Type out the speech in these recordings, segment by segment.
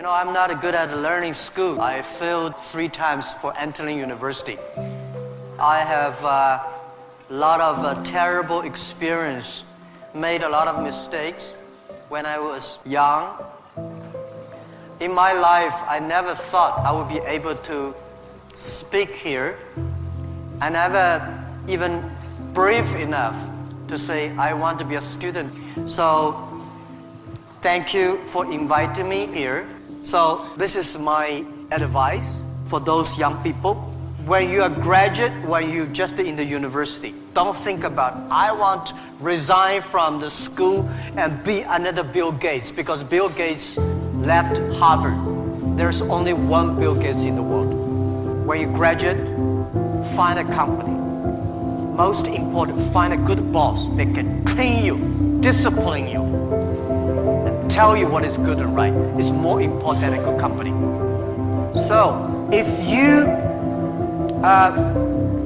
I'm not good at learning school. I failed 3 times for entering university. I have a lot of terrible experience, made a lot of mistakes when I was young. In my life, I never thought I would be able to speak here. I never even brave enough to say I want to be a student. So thank you for inviting me here. So this is my advice for those young people. When you are a graduate, when you're just in the university, don't think about, I want to resign from the school and be another Bill Gates, because Bill Gates left Harvard. There's only one Bill Gates in the world. When you graduate, find a company. Most important, find a good boss that can train you, discipline you, and tell you what is good and right. It's more important than a good company. So, if you are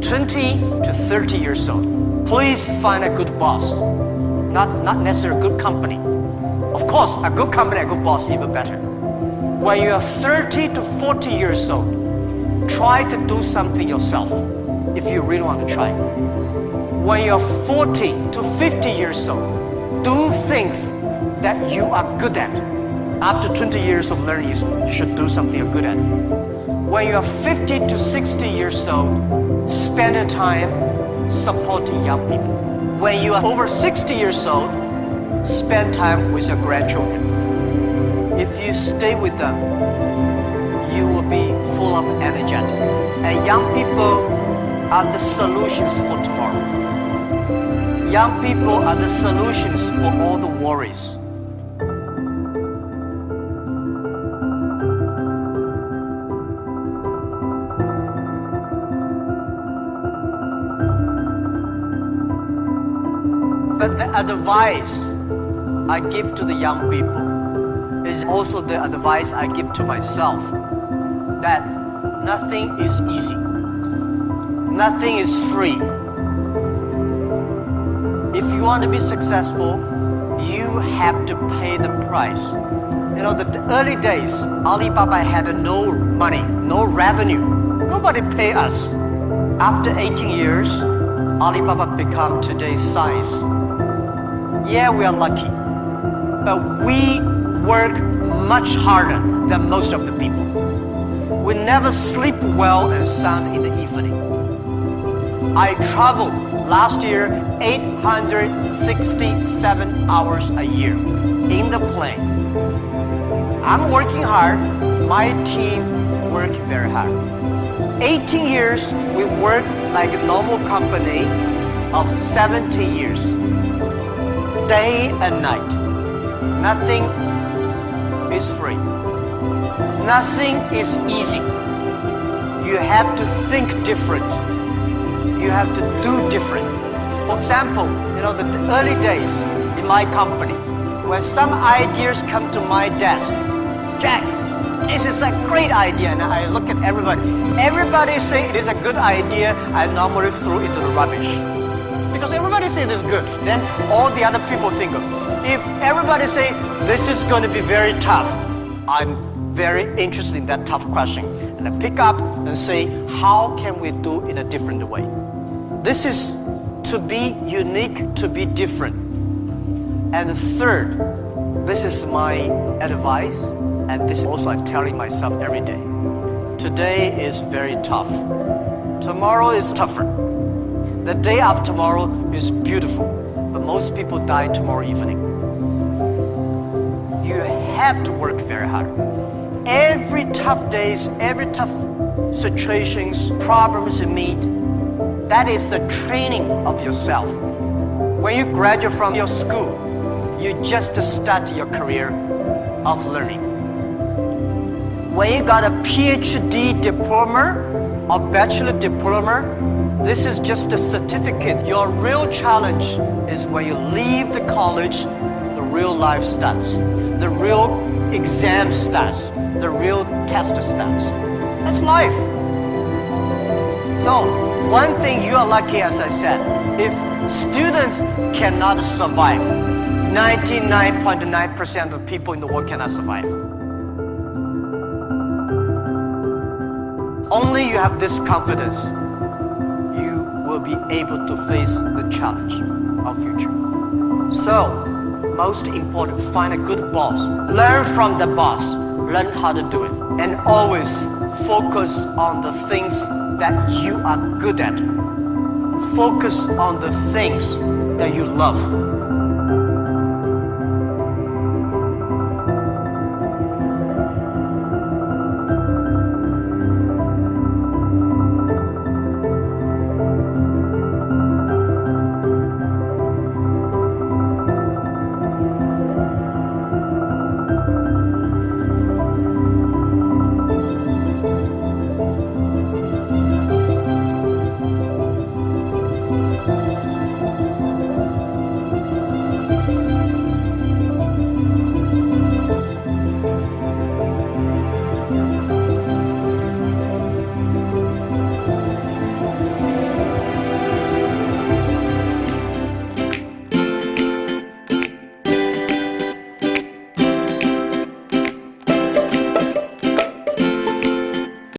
20 to 30 years old, please find a good boss. Not necessarily a good company. Of course, a good company, a good boss, even better. When you are 30 to 40 years old, try to do something yourself, if you really want to try. When you're 40 to 50 years old, do things that you are good at. After 20 years of learning, you should do something you're good at. When you're 50 to 60 years old, spend your time supporting young people. When you are over 60 years old, spend time with your grandchildren. If you stay with them, you will be full of energy. And young people are the solutions for tomorrow. Young people are the solutions for all the worries. But the advice I give to the young people is also the advice I give to myself, that nothing is easy. Nothing is free. If you want to be successful, you have to pay the price. The early days, Alibaba had no money, no revenue. Nobody paid us. After 18 years, Alibaba become today's size. Yeah, we are lucky, but we work much harder than most of the people. We never sleep well and sound in the evening. I traveled last year 867 hours a year in the plane. I'm working hard. My team works very hard. 18 years, we work like a normal company of 70 years. Day and night. Nothing is free. Nothing is easy. You have to think different. You have to do different. For example, the early days in my company, when some ideas come to my desk, Jack, this is a great idea, and I look at everybody. Everybody say it is a good idea, I normally throw it into the rubbish. Because everybody say it is good, then all the other people think of. If everybody say this is going to be very tough, I'm very interested in that tough question. And I pick up and say, how can we do it in a different way? This is to be unique, to be different. And third, this is my advice, and this is also I'm telling myself every day. Today is very tough. Tomorrow is tougher. The day after tomorrow is beautiful, but most people die tomorrow evening. You have to work very hard. Every tough days, every tough situations, problems you meet, that is the training of yourself. When you graduate from your school, you just start your career of learning. When you got a PhD diploma or bachelor diploma, this is just a certificate. Your real challenge is when you leave the college, the real life starts. The real exam starts. The real test starts. That's life. So, one thing you are lucky, as I said, if students cannot survive, 99.9% of people in the world cannot survive. Only you have this confidence, you will be able to face the challenge of future. So, most important, find a good boss. Learn from the boss. Learn how to do it. And always focus on the things that you are good at. Focus on the things that you love.